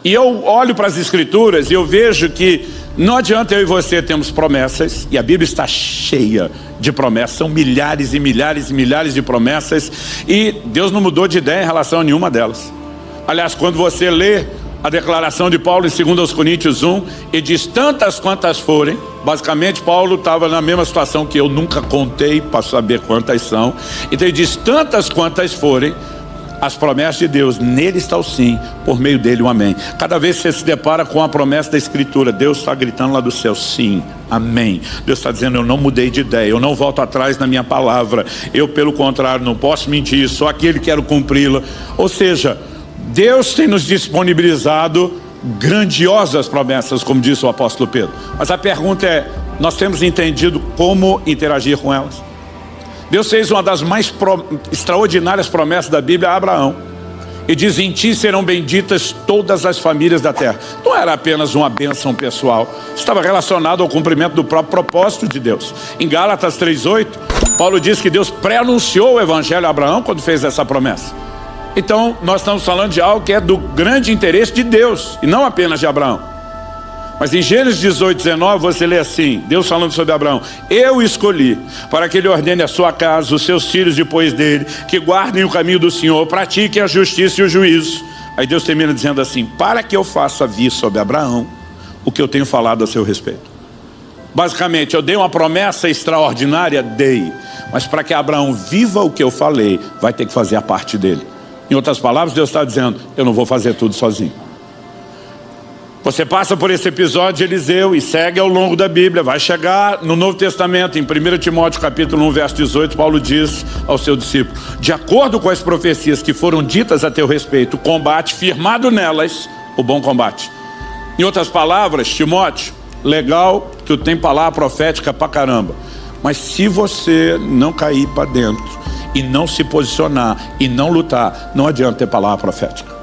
E eu olho para as Escrituras e eu vejo que não adianta eu e você termos promessas, e a Bíblia está cheia de promessas, são milhares e milhares e milhares de promessas, e Deus não mudou de ideia em relação a nenhuma delas. Aliás, quando você lê a declaração de Paulo em 2 Coríntios 1, e diz tantas quantas forem, basicamente Paulo estava na mesma situação que eu, nunca contei para saber quantas são, então ele diz tantas quantas forem, as promessas de Deus, nele está o sim, por meio dele o amém. Cada vez que você se depara com a promessa da Escritura, Deus está gritando lá do céu, sim, amém. Deus está dizendo, eu não mudei de ideia, eu não volto atrás na minha palavra, eu pelo contrário não posso mentir, só aquele que quero cumpri-la. Ou seja, Deus tem nos disponibilizado grandiosas promessas, como disse o apóstolo Pedro. Mas a pergunta é, nós temos entendido como interagir com elas? Deus fez uma das mais extraordinárias promessas da Bíblia a Abraão. E diz, em ti serão benditas todas as famílias da terra. Não era apenas uma bênção pessoal, estava relacionado ao cumprimento do próprio propósito de Deus. Em Gálatas 3:8, Paulo diz que Deus pré-anunciou o evangelho a Abraão quando fez essa promessa. Então nós estamos falando de algo que é do grande interesse de Deus, e não apenas de Abraão. Mas em Gênesis 18:19 você lê assim, Deus falando sobre Abraão, eu escolhi para que ele ordene a sua casa, os seus filhos depois dele, que guardem o caminho do Senhor, pratiquem a justiça e o juízo. Aí Deus termina dizendo assim, para que eu faça vir sobre Abraão o que eu tenho falado a seu respeito. Basicamente, eu dei uma promessa extraordinária, dei, mas para que Abraão viva o que eu falei, vai ter que fazer a parte dele. Em outras palavras, Deus está dizendo, eu não vou fazer tudo sozinho. Você passa por esse episódio de Eliseu e segue ao longo da Bíblia, vai chegar no Novo Testamento, em 1 Timóteo capítulo 1, verso 18, Paulo diz ao seu discípulo, de acordo com as profecias que foram ditas a teu respeito, combate firmado nelas, o bom combate. Em outras palavras, Timóteo, legal que tu tem palavra profética pra caramba, mas se você não cair para dentro e não se posicionar e não lutar, não adianta ter palavra profética.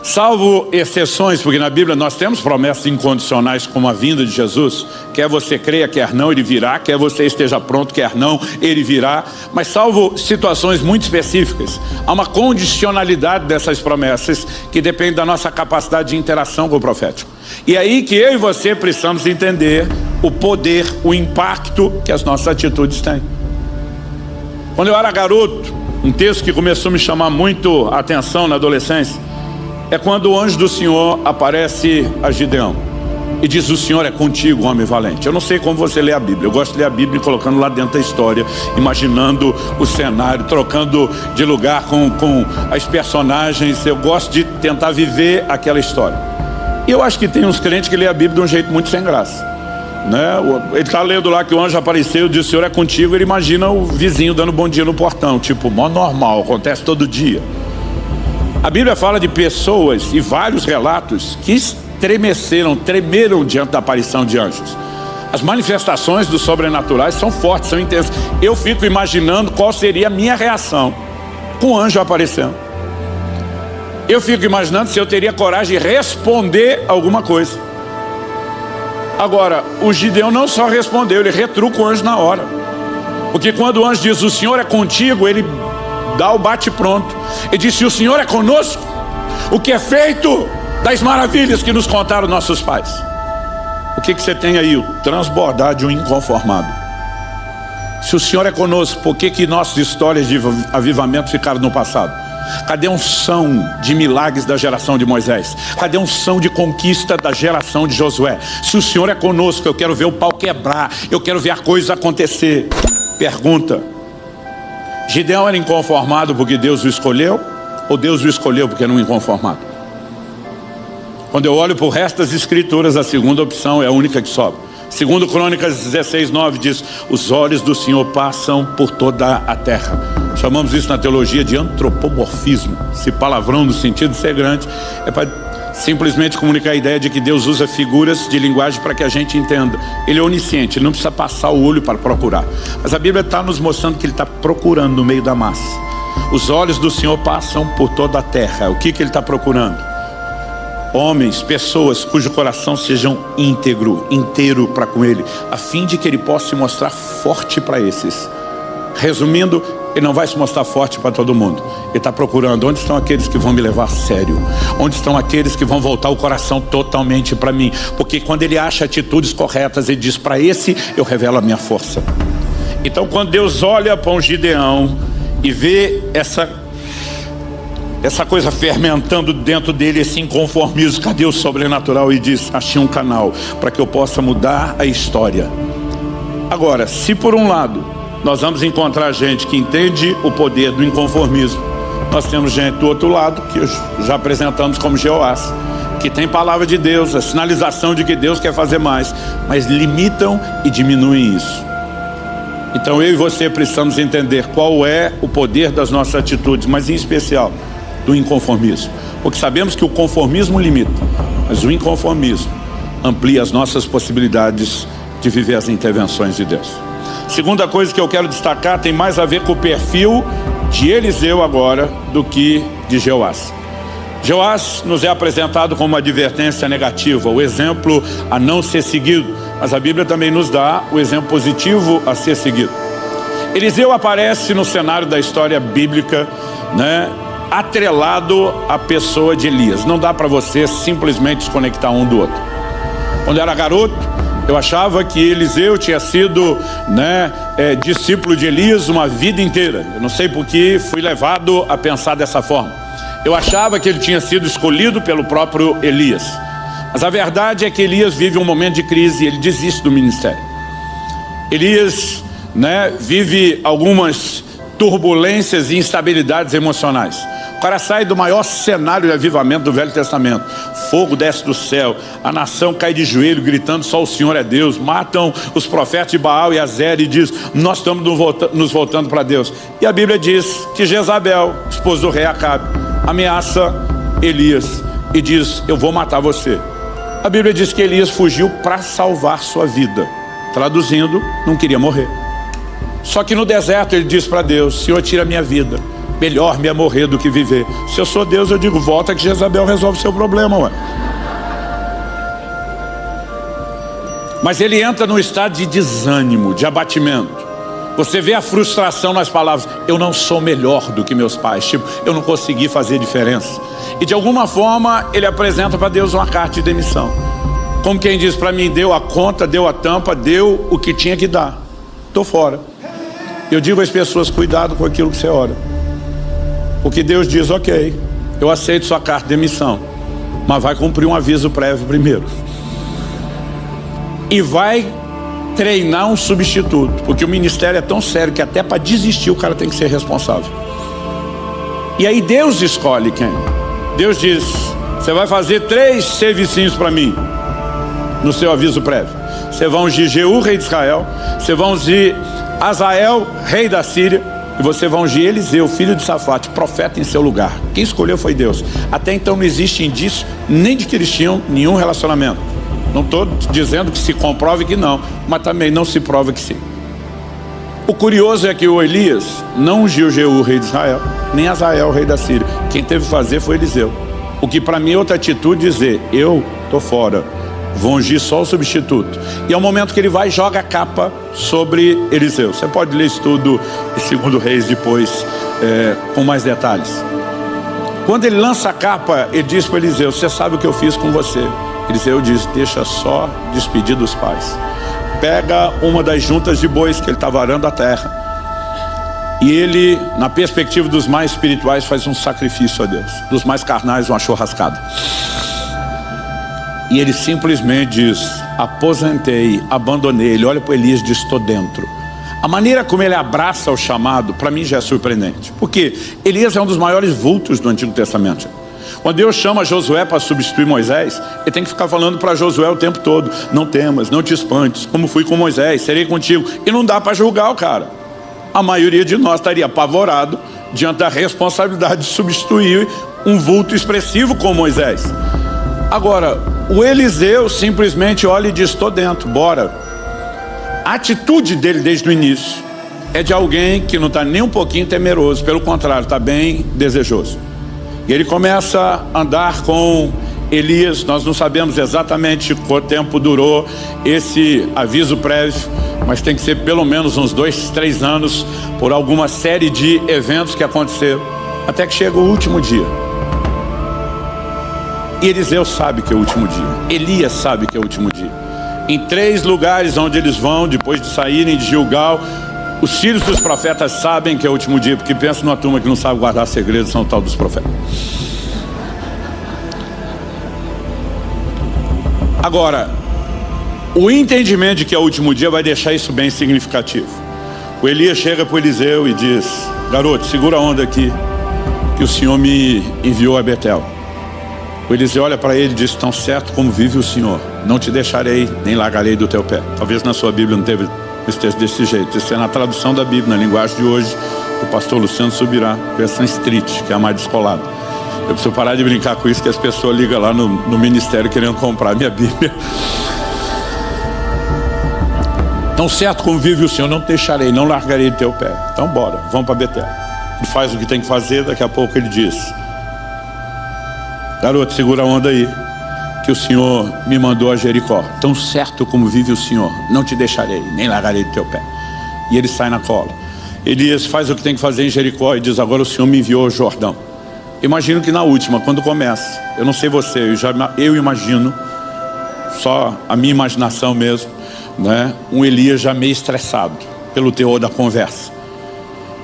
Salvo exceções, porque na Bíblia nós temos promessas incondicionais como a vinda de Jesus, quer você creia, quer não, ele virá, quer você esteja pronto, quer não, ele virá, mas salvo situações muito específicas, há uma condicionalidade dessas promessas que depende da nossa capacidade de interação com o profético. E é aí que eu e você precisamos entender o poder, o impacto que as nossas atitudes têm. Quando eu era garoto, um texto que começou a me chamar muito a atenção na adolescência, é quando o anjo do Senhor aparece a Gideão e diz, o Senhor é contigo, homem valente. Eu não sei como você lê a Bíblia, eu gosto de ler a Bíblia colocando lá dentro da história, imaginando o cenário, trocando de lugar com as personagens, eu gosto de tentar viver aquela história. E eu acho que tem uns crentes que lê a Bíblia de um jeito muito sem graça, né? Ele está lendo lá que o anjo apareceu e diz, o Senhor é contigo, ele imagina o vizinho dando bom dia no portão, tipo, mó normal, acontece todo dia. A Bíblia fala de pessoas e vários relatos que tremeram diante da aparição de anjos. As manifestações dos sobrenaturais são fortes, são intensas. Eu fico imaginando qual seria a minha reação com o anjo aparecendo. Eu fico imaginando se eu teria coragem de responder alguma coisa. Agora, o Gideão não só respondeu, ele retruca o anjo na hora. Porque quando o anjo diz, o Senhor é contigo, ele dá o bate-pronto. Ele disse, se o Senhor é conosco, o que é feito das maravilhas que nos contaram nossos pais. O que você tem aí? O transbordar de um inconformado. Se o Senhor é conosco, por que nossas histórias de avivamento ficaram no passado? Cadê a unção de milagres da geração de Moisés? Cadê a unção de conquista da geração de Josué? Se o Senhor é conosco, eu quero ver o pau quebrar, eu quero ver a coisa acontecer. Pergunta, Gideão era inconformado porque Deus o escolheu? Ou Deus o escolheu porque não inconformado? Quando eu olho para o resto das escrituras, a segunda opção é a única que sobra. Segundo Crônicas 16:9 diz, os olhos do Senhor passam por toda a terra. Chamamos isso na teologia de antropomorfismo. Esse palavrão no sentido de ser grande é para simplesmente comunicar a ideia de que Deus usa figuras de linguagem para que a gente entenda. Ele é onisciente, ele não precisa passar o olho para procurar. Mas a Bíblia está nos mostrando que ele está procurando no meio da massa. Os olhos do Senhor passam por toda a terra. O que ele está procurando? Homens, pessoas cujo coração sejam inteiro para com ele, a fim de que ele possa se mostrar forte para esses Resumindo, ele não vai se mostrar forte para todo mundo. Ele está procurando onde estão aqueles que vão me levar a sério, onde estão aqueles que vão voltar o coração totalmente para mim. Porque quando ele acha atitudes corretas, ele diz: para esse eu revelo a minha força. Então quando Deus olha para um Gideão e vê essa coisa fermentando dentro dele, esse inconformismo, cadê o sobrenatural? E diz: achei um canal para que eu possa mudar a história. Agora, se por um lado nós vamos encontrar gente que entende o poder do inconformismo, nós temos gente do outro lado, que já apresentamos como Jeoás, que tem palavra de Deus, a sinalização de que Deus quer fazer mais, mas limitam e diminuem isso. Então eu e você precisamos entender qual é o poder das nossas atitudes, mas em especial do inconformismo. Porque sabemos que o conformismo limita, mas o inconformismo amplia as nossas possibilidades de viver as intervenções de Deus. Segunda coisa que eu quero destacar tem mais a ver com o perfil de Eliseu agora do que de Jeoás. Jeoás nos é apresentado como uma advertência negativa, o exemplo a não ser seguido, mas a Bíblia também nos dá o exemplo positivo a ser seguido. Eliseu aparece no cenário da história bíblica, atrelado à pessoa de Elias. Não dá para você simplesmente desconectar um do outro. Quando eu era garoto, eu achava que Eliseu tinha sido discípulo de Elias uma vida inteira. Eu não sei por que fui levado a pensar dessa forma. Eu achava que ele tinha sido escolhido pelo próprio Elias. Mas a verdade é que Elias vive um momento de crise e ele desiste do ministério. Elias vive algumas turbulências e instabilidades emocionais. O cara sai do maior cenário de avivamento do Velho Testamento. Fogo desce do céu, a nação cai de joelho gritando: só o Senhor é Deus. Matam os profetas de Baal e Azer e diz: nós estamos nos voltando para Deus. E a Bíblia diz que Jezabel, esposa do rei Acabe, ameaça Elias e diz: eu vou matar você. A Bíblia diz que Elias fugiu para salvar sua vida. Traduzindo, não queria morrer. Só que no deserto ele diz para Deus: Senhor, tira a minha vida, melhor me é morrer do que viver. Se eu sou Deus, eu digo: volta que Jezabel resolve o seu problema, ué. Mas ele entra num estado de desânimo, de abatimento. Você vê a frustração nas palavras: eu não sou melhor do que meus pais, tipo, eu não consegui fazer diferença. E de alguma forma ele apresenta para Deus uma carta de demissão, como quem diz para mim: deu a conta, deu a tampa, deu o que tinha que dar, estou fora. Eu digo às pessoas: cuidado com aquilo que você ora, porque Deus diz: ok, eu aceito sua carta de demissão, mas vai cumprir um aviso prévio primeiro e vai treinar um substituto, porque o ministério é tão sério que até para desistir o cara tem que ser responsável. E aí Deus escolhe quem. Deus diz: você vai fazer 3 servicinhos para mim no seu aviso prévio. Você vai ungir Jeú, rei de Israel, você vai ungir Azael, rei da Síria, e você vai ungir Eliseu, filho de Safate, profeta em seu lugar. Quem escolheu foi Deus. Até então não existe indício nem de que eles tinham nenhum relacionamento. Não estou dizendo que se comprove que não, mas também não se prova que sim. O curioso é que o Elias não ungiu Jeú, rei de Israel, nem Azael, rei da Síria. Quem teve que fazer foi Eliseu. O que para mim é outra atitude dizer: eu estou fora, vou ungir só o substituto. E é o momento que ele vai e joga a capa sobre Eliseu. Você pode ler isso tudo em 2 Reis depois, com mais detalhes. Quando ele lança a capa, ele diz para Eliseu: você sabe o que eu fiz com você? Eliseu diz: deixa só despedir dos pais. Pega uma das juntas de bois que ele estava arando a terra, e ele, na perspectiva dos mais espirituais, faz um sacrifício a Deus. Dos mais carnais, uma churrascada. E ele simplesmente diz: aposentei, abandonei. Ele olha para Elias e diz: estou dentro. A maneira como ele abraça o chamado, para mim já é surpreendente. Porque Elias é um dos maiores vultos do Antigo Testamento. Quando Deus chama Josué para substituir Moisés, ele tem que ficar falando para Josué o tempo todo: não temas, não te espantes, como fui com Moisés, serei contigo. E não dá para julgar o cara. A maioria de nós estaria apavorado diante da responsabilidade de substituir um vulto expressivo como Moisés. Agora, o Eliseu simplesmente olha e diz: estou dentro, bora. A atitude dele desde o início é de alguém que não está nem um pouquinho temeroso, pelo contrário, está bem desejoso. E ele começa a andar com Elias, nós não sabemos exatamente quanto tempo durou esse aviso prévio, mas tem que ser pelo menos uns 2, 3 anos, por alguma série de eventos que aconteceram, até que chega o último dia. E Eliseu sabe que é o último dia, Elias sabe que é o último dia. Em 3 lugares onde eles vão, depois de saírem de Gilgal, os filhos dos profetas sabem que é o último dia, porque pensa numa turma que não sabe guardar segredos, são o tal dos profetas. Agora, o entendimento de que é o último dia vai deixar isso bem significativo. O Elias chega para o Eliseu e diz: garoto, segura a onda aqui, que o Senhor me enviou a Betel. O Eliseu olha para ele e diz: tão certo como vive o Senhor, não te deixarei, nem largarei do teu pé. Talvez na sua Bíblia não esteja desse jeito. Isso é na tradução da Bíblia, na linguagem de hoje, do pastor Luciano Subirá, versão street, que é a mais descolada. Eu preciso parar de brincar com isso, que as pessoas ligam lá no ministério querendo comprar minha Bíblia. Tão certo como vive o Senhor, não te deixarei, não largarei do teu pé. Então bora, vamos para Betel. Ele faz o que tem que fazer, daqui a pouco ele diz: garoto, segura a onda aí, que o Senhor me mandou a Jericó. Tão certo como vive o Senhor, não te deixarei, nem largarei do teu pé. E ele sai na cola. Elias faz o que tem que fazer em Jericó e diz: agora o Senhor me enviou ao Jordão. Imagino que na última, quando começa, eu não sei você, eu imagino, só a minha imaginação mesmo, né? Um Elias já meio estressado pelo teor da conversa.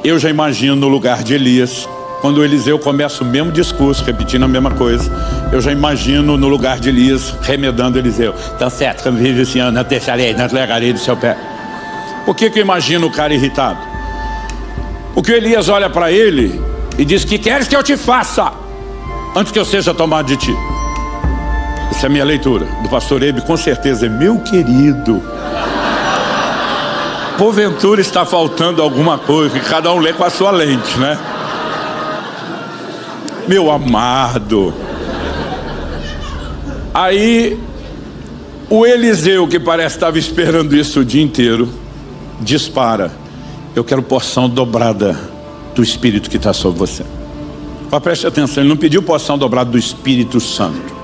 Eu já imagino no lugar de Elias, quando o Eliseu começa o mesmo discurso, repetindo a mesma coisa, eu já imagino no lugar de Elias, remedando Eliseu: tá certo, como vive o Senhor, não te deixarei, não te largarei do seu pé. Por que eu imagino o cara irritado? Porque o Elias olha para ele e diz: que queres que eu te faça antes que eu seja tomado de ti? Essa é a minha leitura do pastor Ebe, com certeza é: meu querido, porventura está faltando alguma coisa, que cada um lê com a sua lente, né? Meu amado. Aí o Eliseu, que parece que estava esperando isso o dia inteiro, dispara: eu quero porção dobrada do Espírito que está sobre você. Mas preste atenção, ele não pediu porção dobrada do Espírito Santo.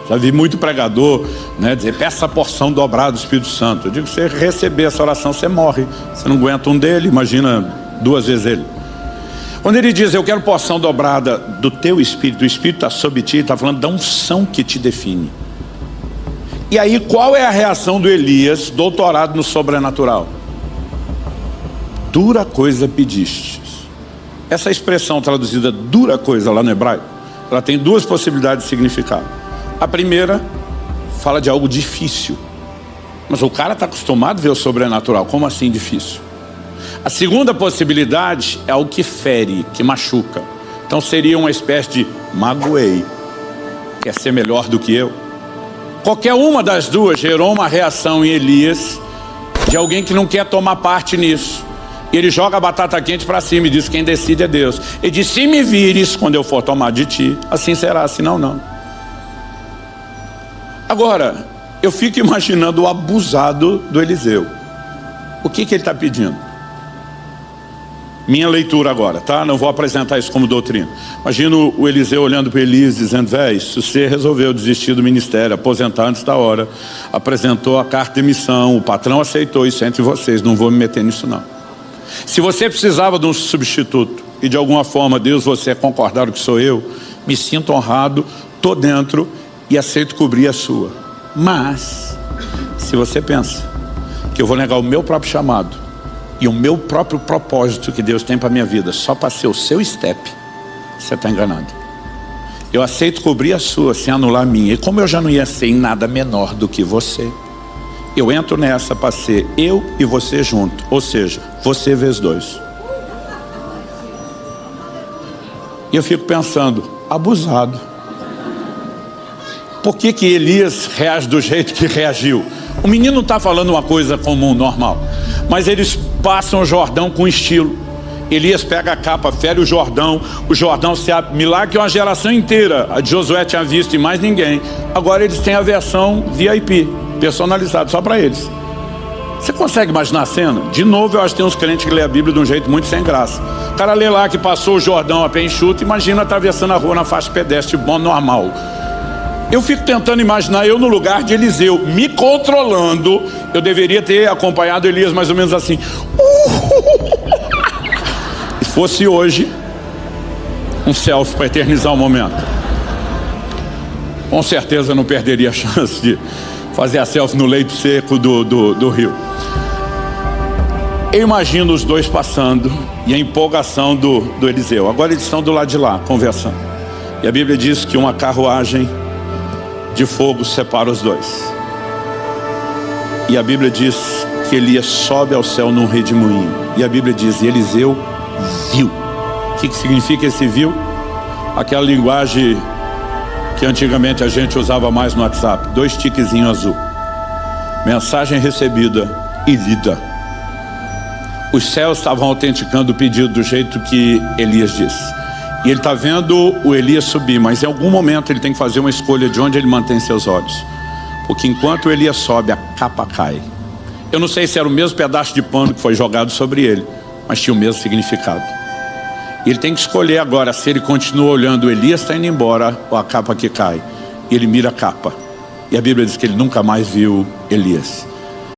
Já vi muito pregador, né, dizer: peça a porção dobrada do Espírito Santo. Eu digo: você receber essa oração, você morre. Você não aguenta um dele, imagina 2 vezes ele. Quando ele diz: eu quero porção dobrada do teu Espírito, o Espírito está sobre ti, está falando da unção que te define. E aí, qual é a reação do Elias, doutorado no sobrenatural? Dura coisa pediste. Essa expressão traduzida dura coisa lá no hebraico, ela tem 2 possibilidades de significado. A primeira fala de algo difícil, mas o cara está acostumado a ver o sobrenatural. Como assim difícil? A segunda possibilidade é algo que fere, que machuca. Então seria uma espécie de: magoei, quer ser melhor do que eu? Qualquer uma das duas gerou uma reação em Elias de alguém que não quer tomar parte nisso. E ele joga a batata quente para cima e diz: quem decide é Deus. Ele diz: se me vires quando eu for tomar de ti, assim será, senão não. Agora, eu fico imaginando o abusado do Eliseu. O que ele está pedindo? Minha leitura agora, tá? Não vou apresentar isso como doutrina. Imagino o Eliseu olhando para Elias dizendo: véi, se você resolveu desistir do ministério, aposentar antes da hora, apresentou a carta de demissão, o patrão aceitou isso entre vocês, não vou me meter nisso não. Se você precisava de um substituto e de alguma forma Deus, você concordaram que sou eu, me sinto honrado, estou dentro e aceito cobrir a sua. Mas se você pensa que eu vou negar o meu próprio chamado e o meu próprio propósito que Deus tem para a minha vida só para ser o seu step, você está enganado. Eu aceito cobrir a sua sem anular a minha. E como eu já não ia ser em nada menor do que você, eu entro nessa para ser eu e você junto. Ou seja, você vezes 2. E eu fico pensando: abusado. Por que Elias reage do jeito que reagiu? O menino não está falando uma coisa comum, normal. Mas eles passam o Jordão com estilo. Elias pega a capa, fere o Jordão se abre. Milagre que uma geração inteira a de Josué tinha visto e mais ninguém. Agora eles têm a versão VIP, personalizada só para eles. Você consegue imaginar a cena? De novo, eu acho que tem uns crentes que lê a Bíblia de um jeito muito sem graça. O cara lê lá que passou o Jordão a pé enxuto, imagina atravessando a rua na faixa pedestre bom, normal. Eu fico tentando imaginar eu no lugar de Eliseu, me controlando. Eu deveria ter acompanhado Elias mais ou menos assim. Se fosse hoje, um selfie para eternizar o momento. Com certeza não perderia a chance de fazer a selfie no leito seco do rio. Eu imagino os dois passando e a empolgação do Eliseu. Agora eles estão do lado de lá, conversando. E a Bíblia diz que uma carruagem de fogo separa os dois. E a Bíblia diz que Elias sobe ao céu num redemoinho. E a Bíblia diz, e Eliseu viu. O que significa esse viu? Aquela linguagem que antigamente a gente usava mais no WhatsApp. 2 tiquezinhos azul. Mensagem recebida e lida. Os céus estavam autenticando o pedido do jeito que Elias disse. E ele está vendo o Elias subir, mas em algum momento ele tem que fazer uma escolha de onde ele mantém seus olhos. Porque enquanto o Elias sobe, a capa cai. Eu não sei se era o mesmo pedaço de pano que foi jogado sobre ele, mas tinha o mesmo significado. E ele tem que escolher agora se ele continua olhando o Elias está indo embora ou a capa que cai. E ele mira a capa. E a Bíblia diz que ele nunca mais viu Elias.